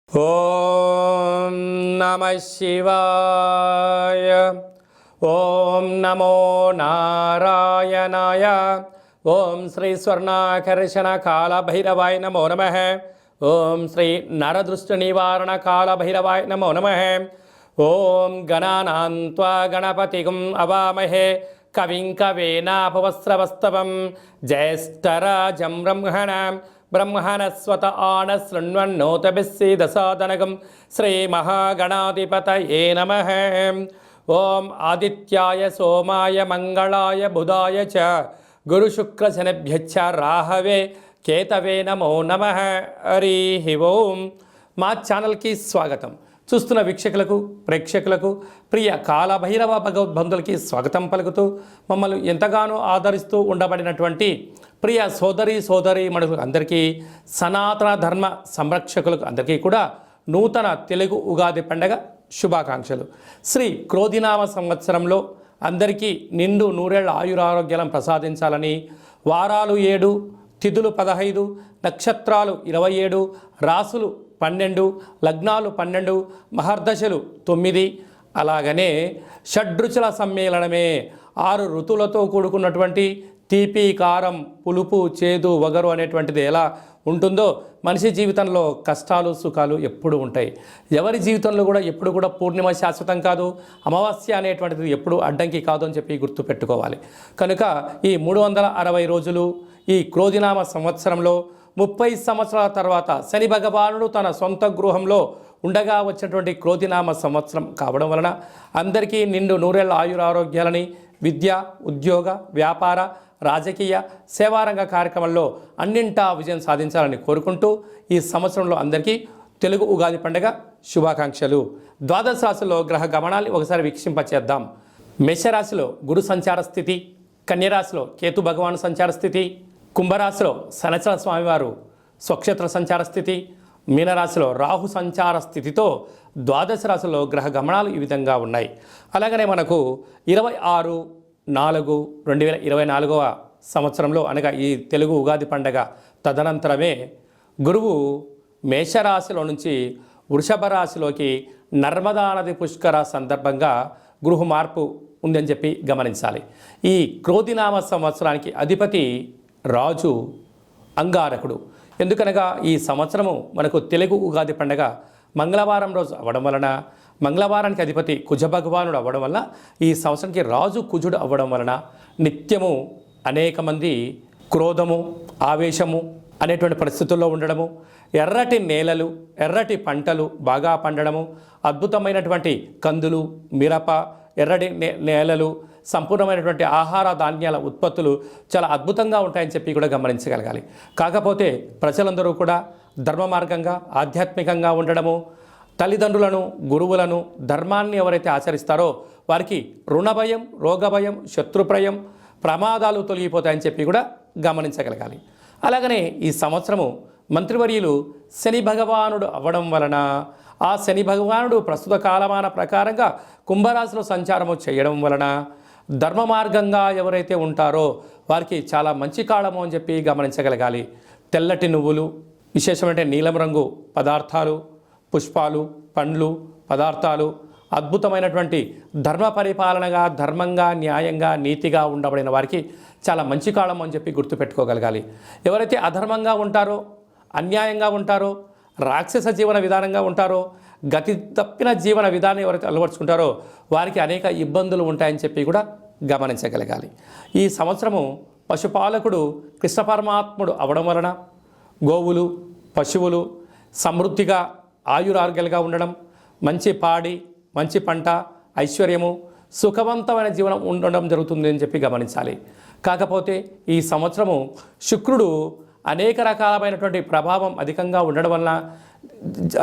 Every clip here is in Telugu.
ఓం నమః శివాయ. ఓం నమో నారాయణాయ. ఓం శ్రీ స్వర్ణాకర్షణ కాల భైరవాయ నమో నమః. ఓం శ్రీ నరదృష్టి నివారణ కాల భైరవాయ నమో నమః. ఓం గణానాం త్వా గణపతిం అవామహే కవిం కవేనాపవస్రవస్తవం జ్యేష్ఠరాజం బ్రహ్మణస్వత ఆన శృణ్వన్నోతభిస్సీదసాదనగం శ్రీ మహాగణాధిపతయే నమః. ఓం ఆదిత్యాయ సోమాయ మంగళాయ బుధాయ చ గురుశుక్రశనిభ్యశ్చ రాహవే కేతవే నమో నమః. హరి ఓం. మా ఛానల్కి స్వాగతం. చూస్తున్న వీక్షకులకు ప్రేక్షకులకు ప్రియ కాలభైరవ భగవద్బంధులకి స్వాగతం పలుకుతూ మమ్మల్ని ఎంతగానో ఆదరిస్తూ ఉండబడినటువంటి ప్రియ సోదరి మనులకు అందరికీ, సనాతన ధర్మ సంరక్షకులకు అందరికీ కూడా నూతన తెలుగు ఉగాది పండగ శుభాకాంక్షలు. శ్రీ క్రోధినామ సంవత్సరంలో అందరికీ నిండు నూరేళ్ల ఆయురారోగ్యాలను ప్రసాదించాలని, వారాలు 7, తిథులు 15, నక్షత్రాలు 27, రాసులు 12, లగ్నాలు 12, మహర్దశలు 9, అలాగనే షడ్రుచుల సమ్మేళనమే 6 ఋతువులతో కూడుకున్నటువంటి తీపి, కారం, పులుపు, చేదు, వగరు అనేటువంటిది ఎలా ఉంటుందో మనిషి జీవితంలో కష్టాలు సుఖాలు ఎప్పుడు ఉంటాయి. ఎవరి జీవితంలో కూడా ఎప్పుడు కూడా పూర్ణిమ శాశ్వతం కాదు, అమావాస్య అనేటువంటిది ఎప్పుడు అడ్డంకి కాదు అని చెప్పి గుర్తుపెట్టుకోవాలి. కనుక ఈ 360 రోజులు ఈ క్రోధినామ సంవత్సరంలో 30 సంవత్సరాల తర్వాత శని భగవానుడు తన సొంత గృహంలో ఉండగా వచ్చినటువంటి క్రోధినామ సంవత్సరం కావడం వలన అందరికీ నిండు నూరేళ్ల ఆయురారోగ్యాలని, విద్య, ఉద్యోగ, వ్యాపార, రాజకీయ, సేవారంగ కార్యక్రమంలో అన్నింటా విజయం సాధించాలని కోరుకుంటూ ఈ సంవత్సరంలో అందరికీ తెలుగు ఉగాది పండుగ శుభాకాంక్షలు. ద్వాదశ రాశిలో గ్రహ గమనాన్ని ఒకసారి వీక్షింపచేద్దాం. మేషరాశిలో గురు సంచార స్థితి, కన్యరాశిలో కేతు భగవాను సంచార స్థితి, కుంభరాశిలో శనిచర స్వామివారు స్వక్షేత్ర సంచార స్థితి, మీనరాశిలో రాహు సంచార స్థితితో ద్వాదశ రాశిలో గ్రహ గమనాలు ఈ విధంగా ఉన్నాయి. అలాగనే మనకు 26/4/2024 సంవత్సరంలో అనగా ఈ తెలుగు ఉగాది పండగ తదనంతరమే గురువు మేషరాశిలో నుంచి వృషభ రాశిలోకి నర్మదా నది పుష్కర సందర్భంగా గృహ మార్పు ఉందని చెప్పి గమనించాలి. ఈ క్రోధినామ సంవత్సరానికి అధిపతి రాజు అంగారకుడు. ఎందుకనగా ఈ సంవత్సరము మనకు తెలుగు ఉగాది పండగ మంగళవారం రోజు అవ్వడం వలన, మంగళవారానికి అధిపతి కుజ భగవానుడు అవ్వడం వలన, ఈ సంవత్సరానికి రాజు కుజుడు అవ్వడం వలన నిత్యము అనేక మంది క్రోధము, ఆవేశము అనేటువంటి పరిస్థితుల్లో ఉండడము, ఎర్రటి నేలలు, ఎర్రటి పంటలు బాగా పండడము, అద్భుతమైనటువంటి కందులు, మిరప, ఎర్రటి నేలలు, సంపూర్ణమైనటువంటి ఆహార ధాన్యాల ఉత్పత్తులు చాలా అద్భుతంగా ఉంటాయని చెప్పి కూడా గమనించగలగాలి. కాకపోతే ప్రజలందరూ కూడా ధర్మ మార్గంగా, ఆధ్యాత్మికంగా ఉండడము, తల్లిదండ్రులను, గురువులను, ధర్మాన్ని ఎవరైతే ఆచరిస్తారో వారికి రుణభయం, రోగభయం, శత్రుప్రయం, ప్రమాదాలు తొలగిపోతాయని చెప్పి కూడా గమనించగలగాలి. అలాగనే ఈ సంవత్సరము మంత్రివర్యులు శని భగవానుడు అవ్వడం వలన, ఆ శని భగవానుడు ప్రస్తుత కాలమాన ప్రకారంగా కుంభరాశిలో సంచారము చేయడం వలన ధర్మ మార్గంగా ఎవరైతే ఉంటారో వారికి చాలా మంచి కాలము అని చెప్పి గమనించగలగాలి. తెల్లటి నువ్వులు, విశేషమైన నీలం రంగు పదార్థాలు, పుష్పాలు, పండ్లు, పదార్థాలు, అద్భుతమైనటువంటి ధర్మ పరిపాలనగా, ధర్మంగా, న్యాయంగా, నీతిగా ఉండబడిన వారికి చాలా మంచి కాలం అని చెప్పి గుర్తుపెట్టుకోగలగాలి. ఎవరైతే అధర్మంగా ఉంటారో, అన్యాయంగా ఉంటారో, రాక్షస జీవన విధానంగా ఉంటారో, గతి తప్పిన జీవన విధానం ఎవరైతే అలవర్చుకుంటారో వారికి అనేక ఇబ్బందులు ఉంటాయని చెప్పి కూడా గమనించగలగాలి. ఈ సంవత్సరము పశుపాలకుడు కృష్ణ పరమాత్ముడు అవడం వలన గోవులు, పశువులు సమృద్ధిగా ఆయురారోగ్యాలుగా ఉండడం, మంచి పాడి, మంచి పంట, ఐశ్వర్యము, సుఖవంతమైన జీవనం ఉండడం జరుగుతుంది అని చెప్పి గమనించాలి. కాకపోతే ఈ సంవత్సరము శుక్రుడు అనేక రకాలమైనటువంటి ప్రభావం అధికంగా ఉండడం వలన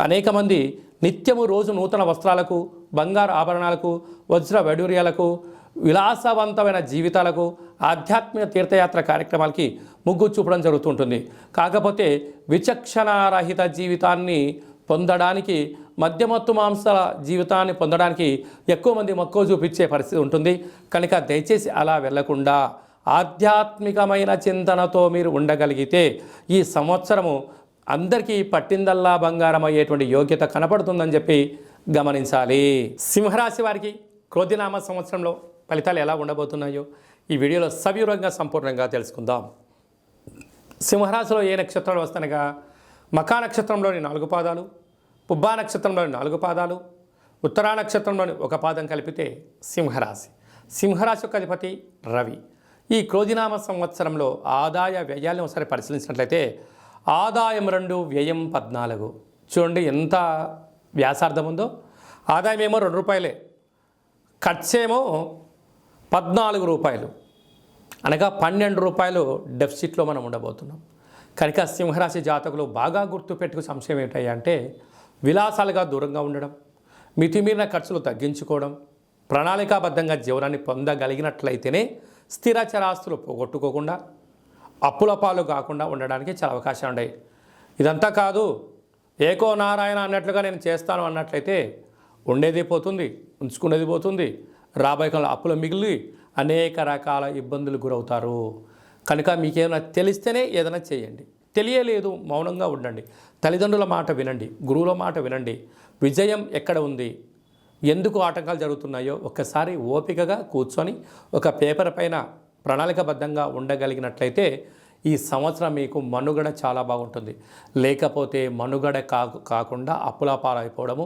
అనేక మంది నిత్యము రోజు నూతన వస్త్రాలకు, బంగారు ఆభరణాలకు, వజ్ర వైడూర్యాలకు, విలాసవంతమైన జీవితాలకు, ఆధ్యాత్మిక తీర్థయాత్ర కార్యక్రమాలకి మొగ్గు చూపడం జరుగుతుంటుంది. కాకపోతే విచక్షణారహిత జీవితాన్ని పొందడానికి, మద్యమత్తు మాంసాల జీవితాన్ని పొందడానికి ఎక్కువ మంది మక్కువ చూపించే పరిస్థితి ఉంటుంది. కనుక దయచేసి అలా వెళ్లకుండా ఆధ్యాత్మికమైన చింతనతో మీరు ఉండగలిగితే ఈ సంవత్సరము అందరికీ పట్టిందల్లా బంగారం అయ్యేటువంటి యోగ్యత కనపడుతుందని చెప్పి గమనించాలి. సింహరాశి వారికి క్రోధినామ సంవత్సరంలో ఫలితాలు ఎలా ఉండబోతున్నాయో ఈ వీడియోలో సవివరంగా సంపూర్ణంగా తెలుసుకుందాం. సింహరాశిలో ఏ నక్షత్రాలు వస్తానగా మఖా నక్షత్రంలోని 4 పాదాలు, పుబ్బా నక్షత్రంలోని 4 పాదాలు, ఉత్తరా నక్షత్రంలోని 1 పాదం కలిపితే సింహరాశి. సింహరాశి యొక్క అధిపతి రవి. ఈ క్రోధినామ సంవత్సరంలో ఆదాయ వ్యయాలను ఒకసారి పరిశీలించినట్లయితే ఆదాయం 2, వ్యయం 14. చూడండి ఎంత వ్యాసార్థం ఉందో. ఆదాయం ఏమో 2 రూపాయలే, ఖర్చేమో 14 రూపాయలు, అనగా 12 రూపాయలు డెఫిసిట్లో మనం ఉండబోతున్నాం. కనుక సింహరాశి జాతకులు బాగా గుర్తుపెట్టుకు సంశయం ఏంటంటే విలాసాలుగా దూరంగా ఉండడం, మితిమీరిన ఖర్చులు తగ్గించుకోవడం, ప్రణాళికాబద్ధంగా జీవనాన్ని పొందగలిగినట్లయితేనే స్థిర చరాస్తులు పోగొట్టుకోకుండా అప్పుల పాలు కాకుండా ఉండడానికి చాలా అవకాశాలు ఉన్నాయి. ఇదంతా కాదు, ఏకో నారాయణ అన్నట్లుగా నేను చేస్తాను అన్నట్లయితే ఉండేది పోతుంది, ఉంచుకునేది పోతుంది, రాబోయే కాలంలో అప్పులు మిగిలి అనేక రకాల ఇబ్బందులు గురవుతారు. కనుక మీకేమైనా తెలిస్తేనే ఏదైనా చేయండి, తెలియలేదు మౌనంగా ఉండండి, తల్లిదండ్రుల మాట వినండి, గురువుల మాట వినండి. విజయం ఎక్కడ ఉంది, ఎందుకు ఆటంకాలు జరుగుతున్నాయో ఒక్కసారి ఓపికగా కూర్చొని ఒక పేపర్ పైన ప్రణాళికబద్ధంగా ఉండగలిగినట్లయితే ఈ సంవత్సరం మీకు మనుగడ చాలా బాగుంటుంది. లేకపోతే మనుగడ కాకుండా అప్పుల పాలైపోవడము,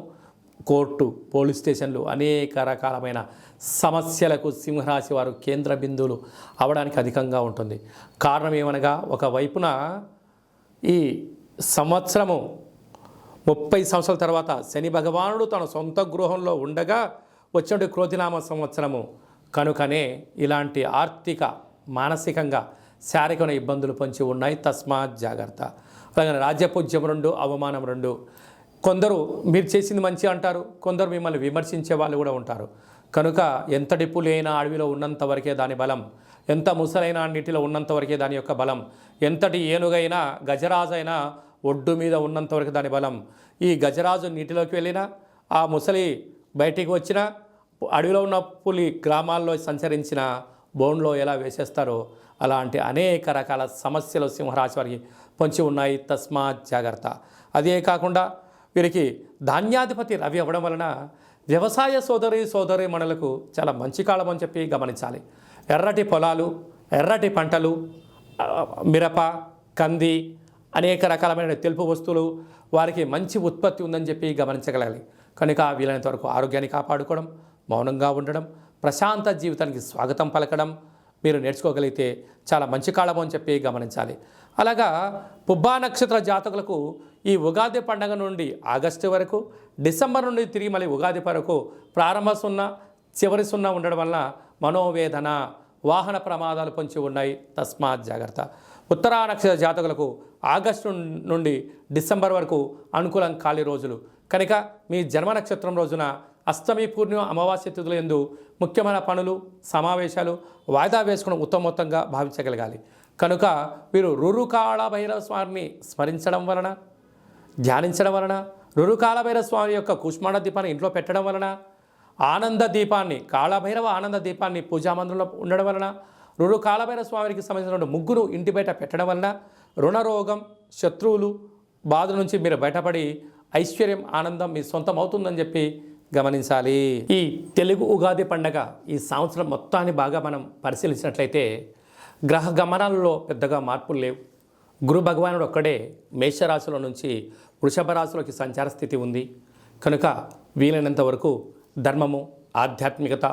కోర్టు, పోలీస్ స్టేషన్లు అనేక రకాలమైన సమస్యలకు సింహరాశి వారు కేంద్ర బిందువులు అవడానికి అధికంగా ఉంటుంది. కారణం ఏమనగా ఒకవైపున ఈ సంవత్సరము 30 సంవత్సరాల తర్వాత శని భగవానుడు తన సొంత గృహంలో ఉండగా వచ్చినటువంటి క్రోధినామ సంవత్సరము కనుకనే ఇలాంటి ఆర్థిక, మానసికంగా, శారీరకమైన ఇబ్బందులు పొంచి ఉన్నాయి. తస్మాత్ జాగ్రత్త. అలాగే రాజ్యపూజ్యం 2, అవమానం 2. కొందరు మీరు చేసింది మంచి అంటారు, కొందరు మిమ్మల్ని విమర్శించే వాళ్ళు కూడా ఉంటారు. కనుక ఎంత డిప్పులైన అడవిలో ఉన్నంత వరకే దాని బలం, ఎంత ముసలైన నీటిలో ఉన్నంత వరకే దాని యొక్క బలం, ఎంతటి ఏనుగైనా గజరాజైనా ఒడ్డు మీద ఉన్నంత వరకు దాని బలం. ఈ గజరాజు నీటిలోకి వెళ్ళినా, ఆ ముసలి బయటికి వచ్చినా, అడవిలో ఉన్న పులి గ్రామాల్లో సంచరించిన బోన్లో ఎలా వేసేస్తారో అలాంటి అనేక రకాల సమస్యలు సింహరాశి వారికి పొంచి ఉన్నాయి. తస్మాత్ జాగ్రత్త. అదే కాకుండా వీరికి ధాన్యాధిపతి రవి అవ్వడం వలన వ్యవసాయ సోదరి మనులకు చాలా మంచి కాలం అని చెప్పి గమనించాలి. ఎర్రటి పొలాలు, ఎర్రటి పంటలు, మిరప, కంది, అనేక రకాలమైన తెలుపు వస్తువులు వారికి మంచి ఉత్పత్తి ఉందని చెప్పి గమనించగలగాలి. కనుక వీలైనంత వరకు ఆరోగ్యాన్ని కాపాడుకోవడం, మౌనంగా ఉండడం, ప్రశాంత జీవితానికి స్వాగతం పలకడం మీరు నేర్చుకోగలిగితే చాలా మంచి కాలం అని చెప్పి గమనించాలి. అలాగా పుబ్బా నక్షత్ర జాతకులకు ఈ ఉగాది పండుగ నుండి ఆగస్టు వరకు, డిసెంబర్ నుండి తిరిగి మళ్ళీ ఉగాది వరకు ప్రారంభ 0, చివరి 0 ఉండడం వల్ల మనోవేదన, వాహన ప్రమాదాలు పొంచి ఉన్నాయి. తస్మాత్ జాగ్రత్త. ఉత్తరా నక్షత్ర జాతకులకు ఆగస్టు నుండి డిసెంబర్ వరకు అనుకూలం ఖాళీ రోజులు. కనుక మీ జన్మ నక్షత్రం రోజున అష్టమి, పూర్ణిమ, అమావాస్య తిథుల యందు ముఖ్యమైన పనులు, సమావేశాలు వాయిదా వేసుకోవడం ఉత్తమోత్తంగా భావించగలగాలి. కనుక మీరు రురుకాళ భైరవ స్వామిని స్మరించడం వలన, ధ్యానించడం వలన, రురుకాళ భైరవ స్వామి యొక్క కూష్మాండ దీపాన్ని ఇంట్లో పెట్టడం వలన, ఆనంద దీపాన్ని, కాళభైరవ ఆనంద దీపాన్ని పూజామందిరంలో ఉండడం వలన, కాళభైరవ స్వామికి సంబంధించిన ముగ్గురు ఇంటి బయట పెట్టడం వలన రుణరోగం, శత్రువులు బాధ నుంచి మీరు బయటపడి ఐశ్వర్యం, ఆనందం మీ సొంతం అవుతుందని చెప్పి గమనించాలి. ఈ తెలుగు ఉగాది పండగ ఈ సంవత్సరం మొత్తాన్ని బాగా మనం పరిశీలించినట్లయితే గ్రహ గమనాలలో పెద్దగా మార్పులు లేవు. గురు భగవానుడు ఒక్కడే మేషరాశిలో నుంచి వృషభ రాశిలోకి సంచార స్థితి ఉంది. కనుక వీలైనంత వరకు ధర్మము, ఆధ్యాత్మికత,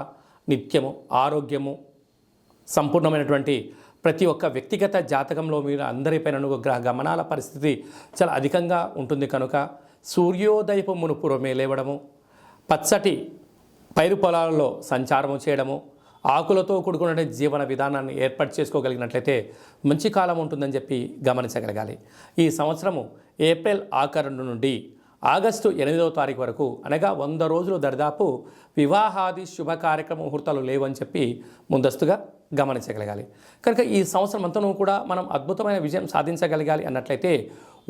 నిత్యము, ఆరోగ్యము, సంపూర్ణమైనటువంటి ప్రతి ఒక్క వ్యక్తిగత జాతకంలో మీరు అందరిపైన గ్రహ గమనాల పరిస్థితి చాలా అధికంగా ఉంటుంది. కనుక సూర్యోదయపు మునుపురమే లేవడము, పచ్చటి పైరు పొలాలలో సంచారము చేయడము, ఆకులతో కూడుకున్న జీవన విధానాన్ని ఏర్పాటు చేసుకోగలిగినట్లయితే మంచి కాలం ఉంటుందని చెప్పి గమనించగలగాలి. ఈ సంవత్సరము ఏప్రిల్ ఆఖరు నుండి ఆగస్టు 8వ తారీఖు వరకు, అనగా 100 రోజులు దరిదాపు వివాహాది శుభ కార్యక్రమ ముహూర్తాలు లేవని చెప్పి ముందస్తుగా గమనించగలగాలి. కనుక ఈ సంవత్సరం అంతనూ కూడా మనం అద్భుతమైన విజయం సాధించగలగాలి అన్నట్లయితే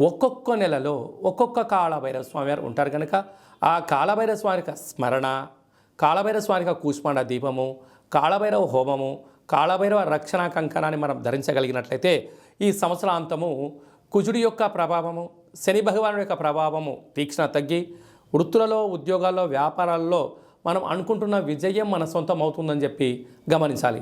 ఒక్కొక్క నెలలో ఒక్కొక్క కాళభైరవ స్వామి వారు ఉంటారు. కనుక ఆ కాళభైరవ స్వామి యొక్క స్మరణ, కాళభైరవ స్వామి యొక్క కూష్మాండ దీపము, కాళభైరవ హోమము, కాళభైరవ రక్షణ కంకణాన్ని మనం ధరించగలిగినట్లయితే ఈ సంవత్సరాంతము కుజుడి యొక్క ప్రభావము, శని భగవానుడి యొక్క ప్రభావము తీక్షణ తగ్గి వృత్తులలో ఉద్యోగాల్లో వ్యాపారాల్లో మనం అనుకుంటున్న విజయం మన సొంతం అవుతుందని చెప్పి గమనించాలి.